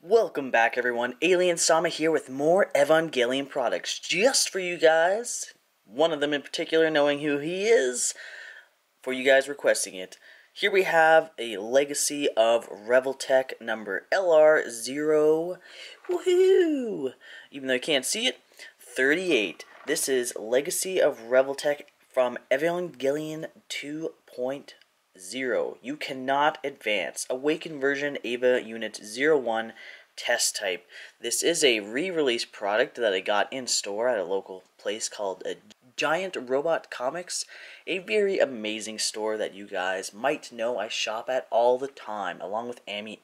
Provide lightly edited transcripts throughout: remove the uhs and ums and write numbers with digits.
Welcome back everyone, Alien Sama here with more Evangelion products just for you guys. One of them in particular, knowing who he is, for you guys requesting it. Here we have a Legacy of Revoltech number LR-0, woohoo! Even though you can't see it, 38. This is Legacy of Revoltech from Evangelion 2.0. You cannot advance. Awakened version Eva Unit 01 test type. This is a re-release product that I got in store at a local place called Giant Robot Comics. A very amazing store that you guys might know I shop at all the time, along with Amy.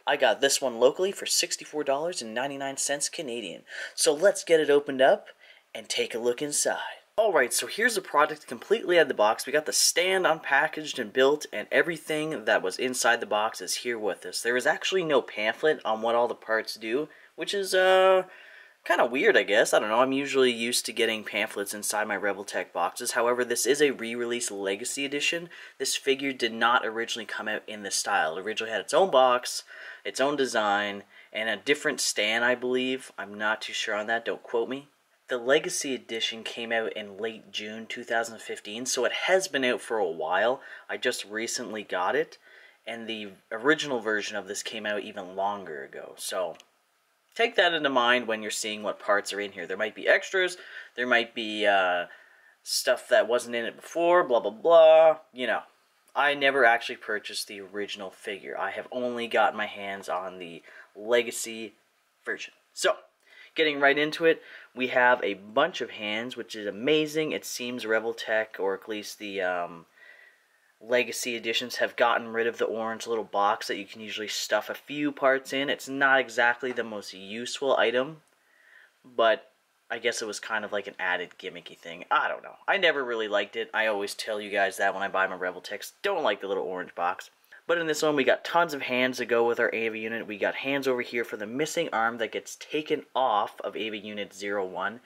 I got this one locally for $64.99 Canadian. So let's get it opened up and take a look inside. Alright, so here's the product completely out of the box. We got the stand unpackaged and built, and everything that was inside the box is here with us. There is actually no pamphlet on what all the parts do, which is kind of weird, I guess. I don't know, I'm usually used to getting pamphlets inside my Revoltech boxes. However, this is a re-release Legacy Edition. This figure did not originally come out in this style. It originally had its own box, its own design, and a different stand, I believe. I'm not too sure on that, don't quote me. The Legacy Edition came out in late June 2015, so it has been out for a while. I just recently got it, and the original version of this came out even longer ago. So take that into mind when you're seeing what parts are in here. There might be extras, there might be stuff that wasn't in it before, blah blah blah, you know. I never actually purchased the original figure. I have only got my hands on the Legacy version. So, getting right into it, we have a bunch of hands, which is amazing. It seems Revoltech, or at least the Legacy editions, have gotten rid of the orange little box that you can usually stuff a few parts in. It's not exactly the most useful item, but I guess it was kind of like an added gimmicky thing. I don't know. I never really liked it. I always tell you guys that when I buy my Revoltechs. Don't like the little orange box. But in this one, we got tons of hands to go with our Eva unit. We got hands over here for the missing arm that gets taken off of Eva Unit 01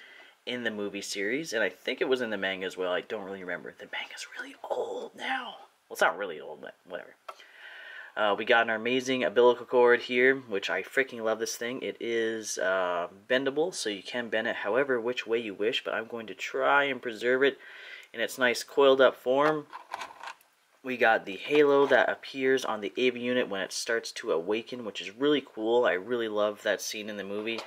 in the movie series. And I think it was in the manga as well. I don't really remember. The manga's really old now. Well, it's not really old, but whatever. We got an amazing umbilical cord here, which I freaking love this thing. It is bendable, so you can bend it however which way you wish. But I'm going to try and preserve it in its nice coiled up form. We got the halo that appears on the Eva unit when it starts to awaken, which is really cool. I really love that scene in the movie.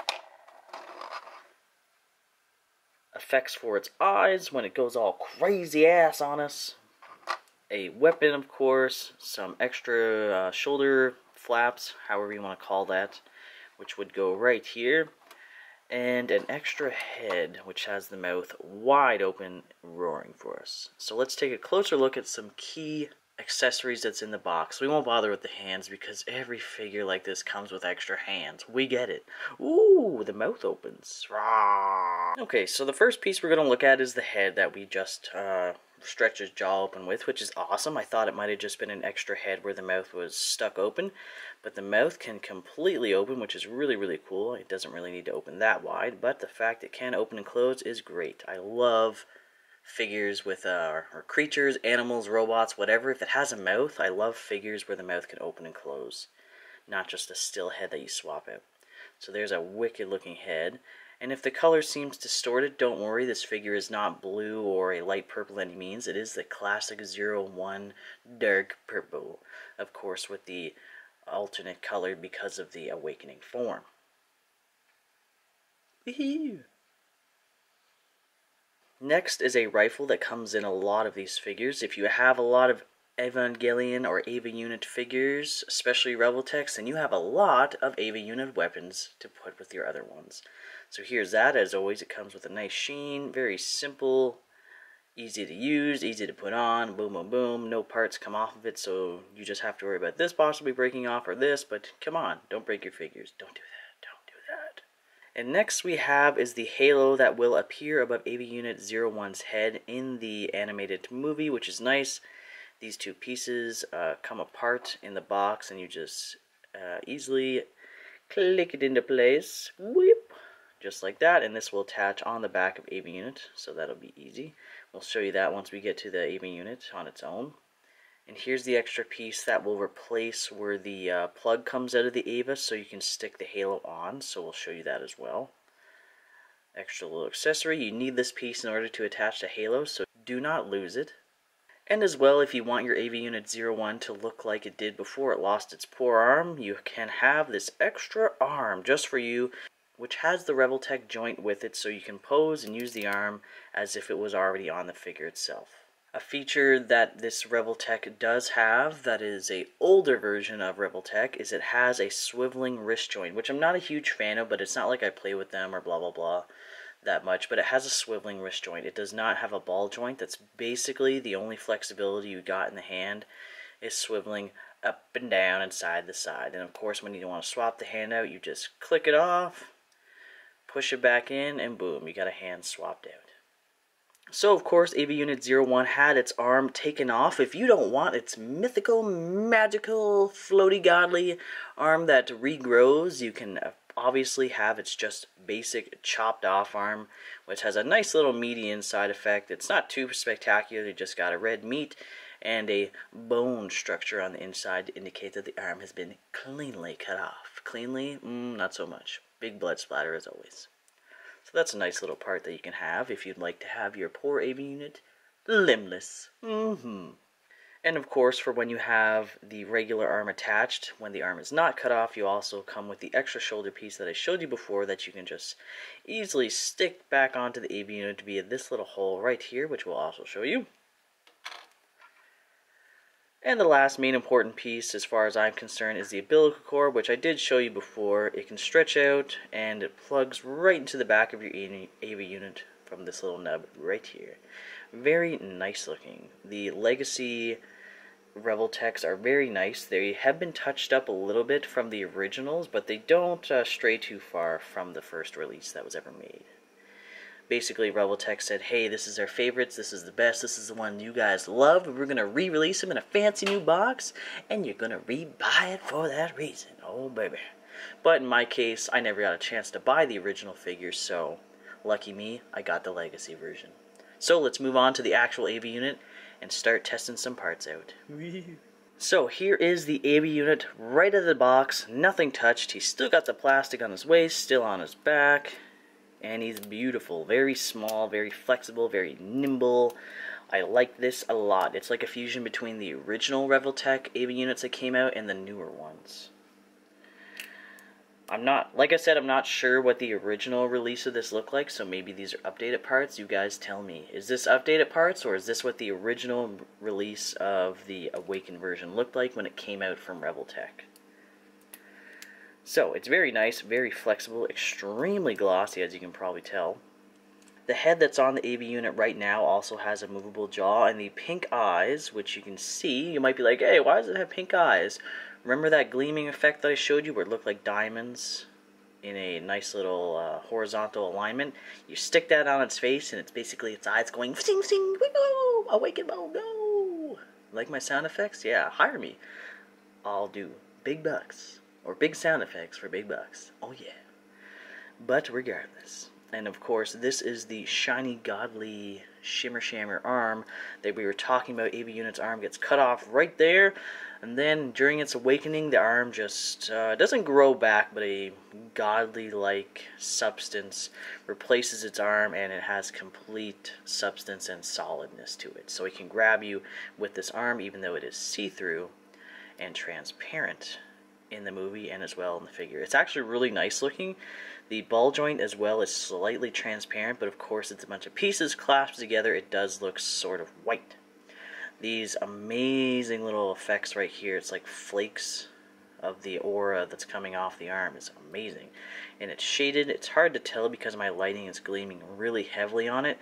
Effects for its eyes when it goes all crazy ass on us. A weapon, of course. Some extra shoulder flaps, however you want to call that, which would go right here. And an extra head, which has the mouth wide open, roaring for us. So let's take a closer look at some key accessories that's in the box. We won't bother with the hands because every figure like this comes with extra hands. We get it. Ooh, the mouth opens. Okay, so the first piece we're going to look at is the head that we just stretched his jaw open with, which is awesome. I thought it might have just been an extra head where the mouth was stuck open, but the mouth can completely open, which is really, really cool. It doesn't really need to open that wide, but the fact it can open and close is great. I love figures with or creatures, animals, robots, whatever. If it has a mouth, I love figures where the mouth can open and close, not just a still head that you swap out. So there's a wicked looking head. And if the color seems distorted, don't worry, this figure is not blue or a light purple any means. It is the classic 01 dark purple, of course, with the alternate color because of the awakening form. Next is a rifle that comes in a lot of these figures. If you have a lot of Evangelion or Eva unit figures, especially Revoltechs, then you have a lot of Eva unit weapons to put with your other ones. So here's that. As always, it comes with a nice sheen, very simple, easy to use, easy to put on, boom, boom, boom. No parts come off of it, so you just have to worry about this possibly breaking off or this, but come on, don't break your figures. Don't do that. Don't do that. And next we have is the halo that will appear above Eva Unit 01's head in the animated movie, which is nice. These two pieces come apart in the box, and you just easily click it into place. Whip. Just like that, and this will attach on the back of Eva unit, so that'll be easy. We'll show you that once we get to the Eva unit on its own. And here's the extra piece that will replace where the plug comes out of the Eva, so you can stick the halo on, so we'll show you that as well. Extra little accessory. You need this piece in order to attach the halo, so do not lose it. And as well, if you want your Eva Unit 01 to look like it did before it lost its poor arm, you can have this extra arm just for you, which has the Revoltech joint with it, so you can pose and use the arm as if it was already on the figure itself. A feature that this Revoltech does have, that is a older version of Revoltech, is it has a swiveling wrist joint, which I'm not a huge fan of, but it's not like I play with them or blah blah blah that much, but it has a swiveling wrist joint. It does not have a ball joint. That's basically the only flexibility you got in the hand, is swiveling up and down and side to side. And of course, when you want to swap the hand out, you just click it off, push it back in, and boom, you got a hand swapped out. So, of course, Eva Unit 01 had its arm taken off. If you don't want its mythical, magical, floaty, godly arm that regrows, you can obviously have its just basic chopped off arm, which has a nice little median side effect. It's not too spectacular. You just got a red meat and a bone structure on the inside to indicate that the arm has been cleanly cut off. Cleanly? Not so much. Big blood splatter as always. So that's a nice little part that you can have if you'd like to have your poor Eva unit limbless. And of course, for when you have the regular arm attached, when the arm is not cut off, you also come with the extra shoulder piece that I showed you before that you can just easily stick back onto the Eva unit via this little hole right here, which we'll also show you. And the last main important piece, as far as I'm concerned, is the umbilical cord, which I did show you before. It can stretch out, and it plugs right into the back of your Eva unit from this little nub right here. Very nice looking. The Legacy Revoltechs are very nice. They have been touched up a little bit from the originals, but they don't stray too far from the first release that was ever made. Basically, Revoltech said, hey, this is our favorites, this is the best, this is the one you guys love, we're going to re-release them in a fancy new box, and you're going to re-buy it for that reason. Oh, baby. But in my case, I never got a chance to buy the original figures, so lucky me, I got the Legacy version. So let's move on to the actual Eva unit and start testing some parts out. So here is the Eva unit right out of the box, nothing touched. He's still got the plastic on his waist, still on his back. And he's beautiful, very small, very flexible, very nimble. I like this a lot. It's like a fusion between the original Revoltech Eva units that came out and the newer ones. Like I said, I'm not sure what the original release of this looked like, so maybe these are updated parts. You guys tell me. Is this updated parts, or is this what the original release of the Awakened version looked like when it came out from Revoltech? So, it's very nice, very flexible, extremely glossy, as you can probably tell. The head that's on the Eva unit right now also has a movable jaw, and the pink eyes, which you can see, you might be like, hey, why does it have pink eyes? Remember that gleaming effect that I showed you where it looked like diamonds in a nice little horizontal alignment? You stick that on its face, and it's basically its eyes going, sing, sing, go, awaken mode, go. Like my sound effects? Yeah, hire me. I'll do big bucks. Or big sound effects for big bucks. Oh yeah. But regardless. And of course, this is the shiny, godly, shimmer shammer arm that we were talking about. Eva unit's arm gets cut off right there. And then during its awakening, the arm just doesn't grow back, but a godly-like substance replaces its arm, and it has complete substance and solidness to it. So it can grab you with this arm, even though it is see-through and transparent in the movie and as well in the figure. It's actually really nice looking. The ball joint as well is slightly transparent, but of course it's a bunch of pieces clasped together. It does look sort of white. These amazing little effects right here, it's like flakes of the aura that's coming off the arm. It's amazing. And it's shaded. It's hard to tell because my lighting is gleaming really heavily on it,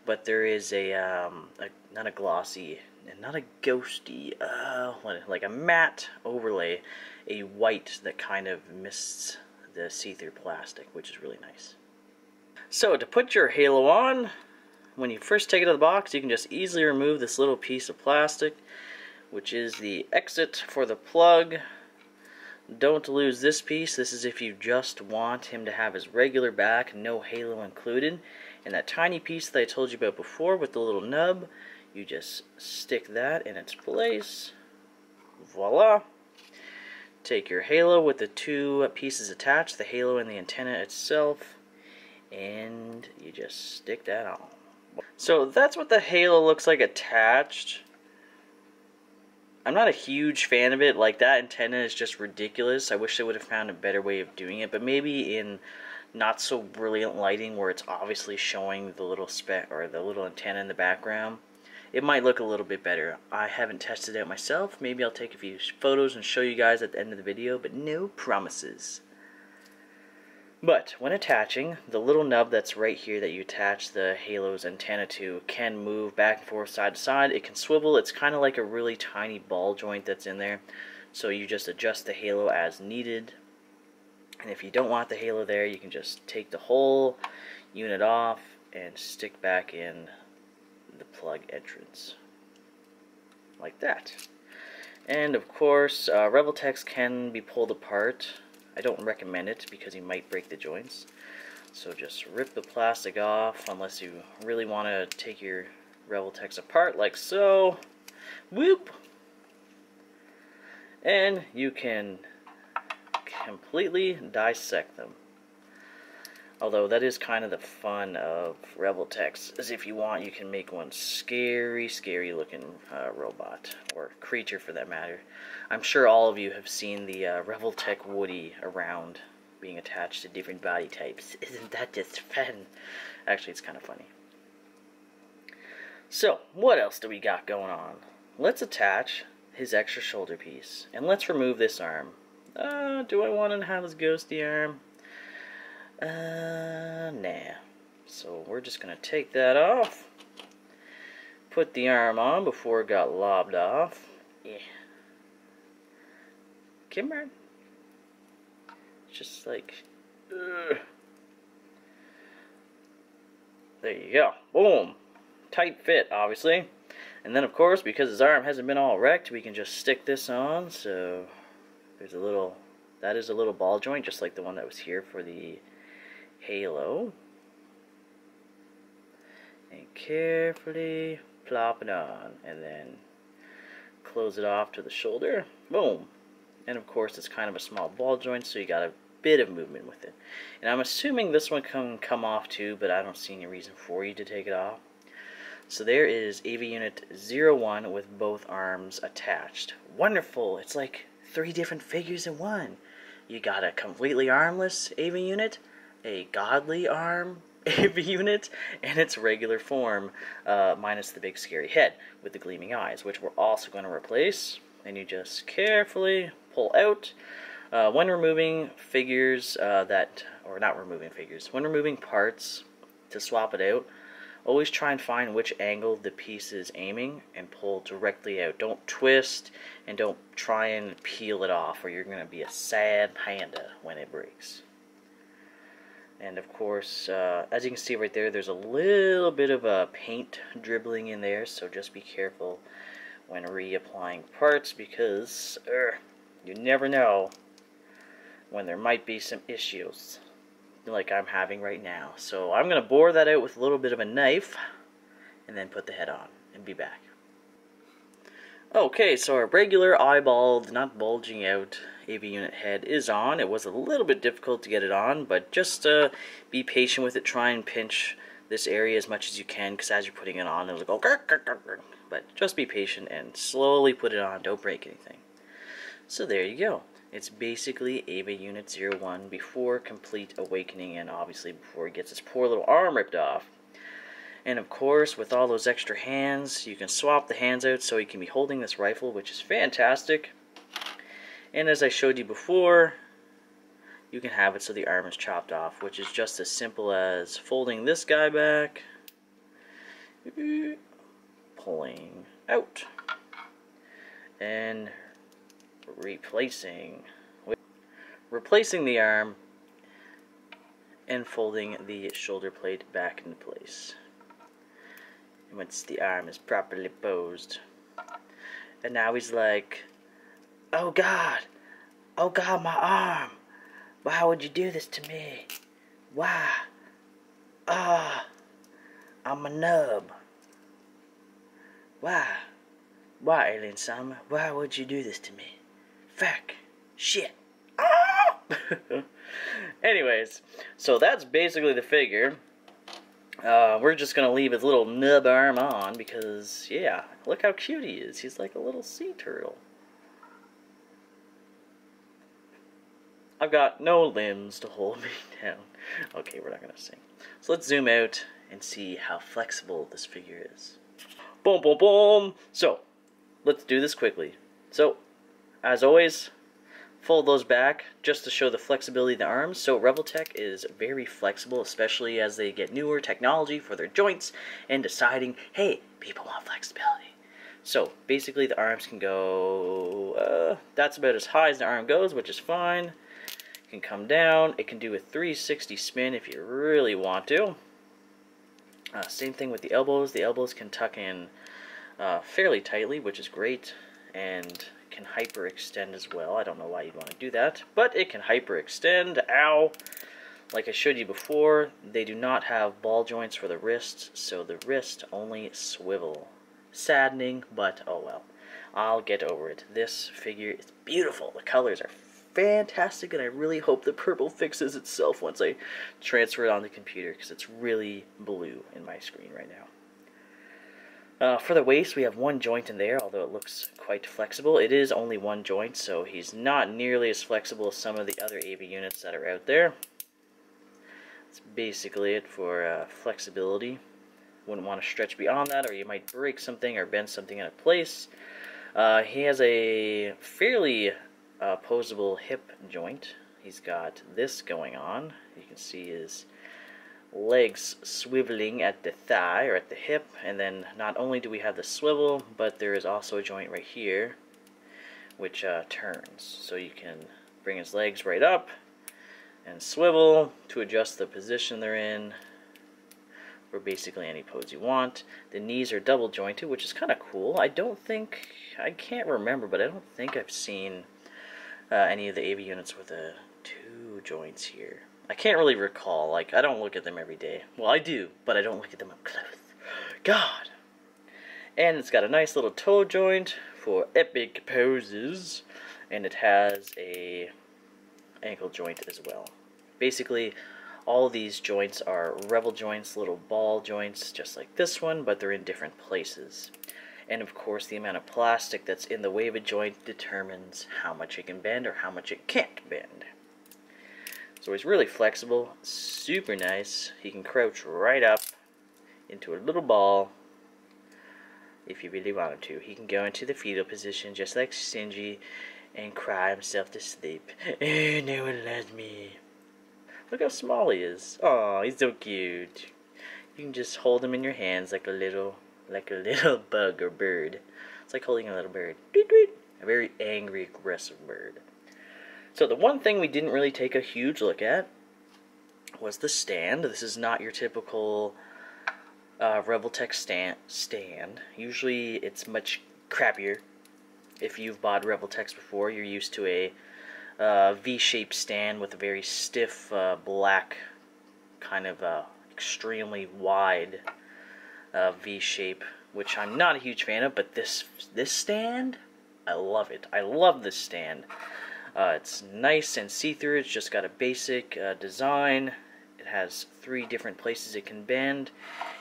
but there is not a glossy and not a ghosty, like a matte overlay, a white that kind of mists the see-through plastic, which is really nice. So to put your halo on, when you first take it out of the box, you can just easily remove this little piece of plastic, which is the exit for the plug. Don't lose this piece. This is if you just want him to have his regular back, no halo included. And that tiny piece that I told you about before with the little nub, You just stick that in its place. Voila. Take your halo with the two pieces attached, the halo and the antenna itself, and you just stick that on. So that's what the halo looks like attached. I'm not a huge fan of it. Like, that antenna is just ridiculous. I wish they would have found a better way of doing it, but maybe in not so brilliant lighting where it's obviously showing the little speck or the little antenna in the background, it might look a little bit better. I haven't tested it out myself. Maybe I'll take a few photos and show you guys at the end of the video, but no promises. But when attaching, the little nub that's right here that you attach the halo's antenna to can move back and forth, side to side. It can swivel. It's kind of like a really tiny ball joint that's in there. So you just adjust the halo as needed. And if you don't want the halo there, you can just take the whole unit off and stick back in the plug entrance. Like that. And of course, Revoltechs can be pulled apart. I don't recommend it because you might break the joints. So just rip the plastic off unless you really want to take your Revoltechs apart like so. Whoop! And you can completely dissect them. Although that is kind of the fun of Revoltechs, is if you want you can make one scary looking robot, or creature for that matter. I'm sure all of you have seen the Revoltech Woody around being attached to different body types. Isn't that just fun? Actually, it's kind of funny. So, what else do we got going on? Let's attach his extra shoulder piece, and let's remove this arm. Do I want to have his ghosty arm? Nah. So we're just gonna take that off. Put the arm on before it got lobbed off. Yeah. Come on. Just like, there you go. Boom. Tight fit, obviously. And then, of course, because his arm hasn't been all wrecked, we can just stick this on. So there's a little, that is a little ball joint, just like the one that was here for the halo. And carefully plop it on, and then close it off to the shoulder. Boom. And of course, it's kind of a small ball joint, so you got a bit of movement with it. And I'm assuming this one can come off too, but I don't see any reason for you to take it off. So there is Eva Unit 01 with both arms attached. Wonderful! It's like 3 different figures in one. You got a completely armless Eva Unit, a godly arm Eva Unit, and its regular form, minus the big scary head with the gleaming eyes, which we're also going to replace. And you just carefully pull out. When removing figures or not removing figures, when removing parts to swap it out, always try and find which angle the piece is aiming and pull directly out. Don't twist, and don't try and peel it off, or you're going to be a sad panda when it breaks. And of course, as you can see right there, there's a little bit of paint dribbling in there, so just be careful when reapplying parts, because you never know when there might be some issues like I'm having right now. So I'm going to bore that out with a little bit of a knife and then put the head on and be back. Okay, so our regular eyeballed, not bulging out Eva Unit head is on. It was a little bit difficult to get it on, but just be patient with it. Try and pinch this area as much as you can, because as you're putting it on, it'll go grr, grr, grr, grr. But just be patient and slowly put it on. Don't break anything. So there you go. It's basically Eva Unit 01 before complete awakening, and obviously before he gets his poor little arm ripped off. And of course, with all those extra hands, you can swap the hands out so he can be holding this rifle, which is fantastic. And as I showed you before, you can have it so the arm is chopped off, which is just as simple as folding this guy back, pulling out, and replacing the arm, and folding the shoulder plate back into place. And once the arm is properly posed, and now he's like, oh God, my arm, why would you do this to me? Why? I'm a nub. Why? Why, Alien Sama? Why would you do this to me? Fuck. Shit. Ah! Anyways, so that's basically the figure. We're just gonna leave his little nub arm on because, yeah, look how cute he is. He's like a little sea turtle. I've got no limbs to hold me down. Okay, we're not gonna sing. So let's zoom out and see how flexible this figure is. Boom, boom, boom! So, let's do this quickly. So, as always, fold those back just to show the flexibility of the arms. So Revoltech is very flexible, especially as they get newer technology for their joints and deciding, hey, people want flexibility. So basically the arms can go, that's about as high as the arm goes, which is fine. It can come down. It can do a 360 spin if you really want to. Same thing with the elbows. The elbows can tuck in fairly tightly, which is great, and can hyperextend as well. I don't know why you'd want to do that, but it can hyperextend. Ow! Like I showed you before, they do not have ball joints for the wrists, so the wrist only swivel. Saddening, but oh well. I'll get over it. This figure is beautiful. The colors are fantastic, and I really hope the purple fixes itself once I transfer it on the computer, because it's really blue in my screen right now. For the waist, we have one joint in there, although it looks quite flexible. It is only one joint, so he's not nearly as flexible as some of the other Eva units that are out there. That's basically it for flexibility. Wouldn't want to stretch beyond that, or you might break something or bend something into place. He has a fairly posable hip joint. He's got this going on. You can see his legs swiveling at the thigh or at the hip, and then not only do we have the swivel, but there is also a joint right here which turns, so you can bring his legs right up and swivel to adjust the position they're in for basically any pose you want. The knees are double jointed, which is kind of cool. I can't remember, but I don't think I've seen any of the Eva units with two joints here. I can't really recall. Like, I don't look at them every day. Well, I do, but I don't look at them up close. God! And it's got a nice little toe joint for epic poses, and it has a ankle joint as well. Basically, all of these joints are revel joints, little ball joints, just like this one, but they're in different places. And of course, the amount of plastic that's in the wave joint determines how much it can bend or how much it can't bend. So he's really flexible, super nice. He can crouch right up into a little ball if you really wanted to. He can go into the fetal position just like Shinji and cry himself to sleep. Oh, no one loves me. Look how small he is. Oh, he's so cute. You can just hold him in your hands like a little bug or bird. It's like holding a little bird. Tweet, tweet. A very angry, aggressive bird. So the one thing we didn't really take a huge look at was the stand. This is not your typical Revoltech stand. Usually it's much crappier. If you've bought Revoltechs before, you're used to a V-shaped stand with a very stiff black, kind of extremely wide V-shape, which I'm not a huge fan of, but this stand, I love it. I love this stand. It's nice and see-through. It's just got a basic design. It has 3 different places it can bend,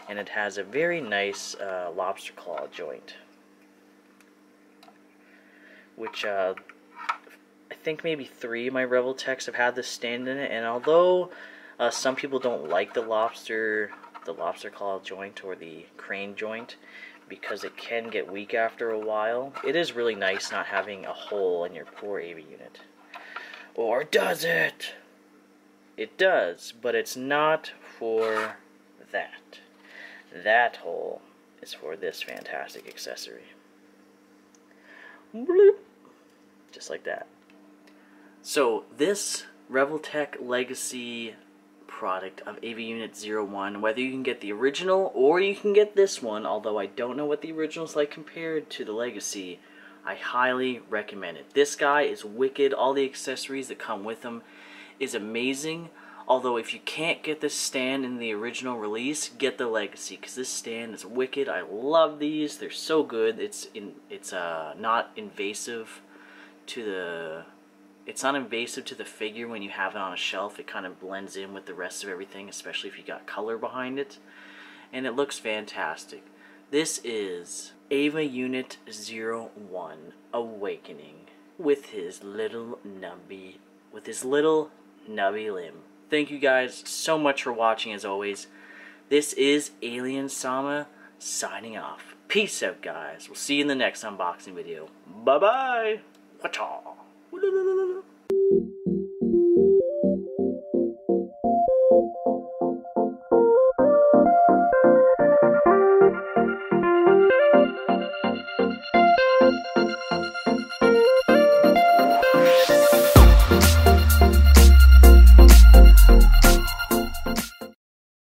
and it has a very nice lobster claw joint, which I think maybe 3 of my Revoltechs have had this stand in it. And although some people don't like the lobster claw joint or the crane joint, because it can get weak after a while, it is really nice not having a hole in your poor Eva unit. Or does it? It does, but it's not for that. That hole is for this fantastic accessory. Bloop. Just like that. So this Revoltech Legacy product of Eva Unit 01, whether you can get the original or you can get this one, although I don't know what the original is like compared to the Legacy, I highly recommend it. This guy is wicked. All the accessories that come with him is amazing. Although if you can't get this stand in the original release, get the Legacy, because this stand is wicked. I love these. They're so good. It's not invasive to the figure when you have it on a shelf. It kind of blends in with the rest of everything, especially if you got color behind it. And it looks fantastic. This is Eva Unit 01 Awakening with his little nubby limb. Thank you guys so much for watching as always. This is Alien Sama signing off. Peace out, guys. We'll see you in the next unboxing video. Bye-bye. Wacha.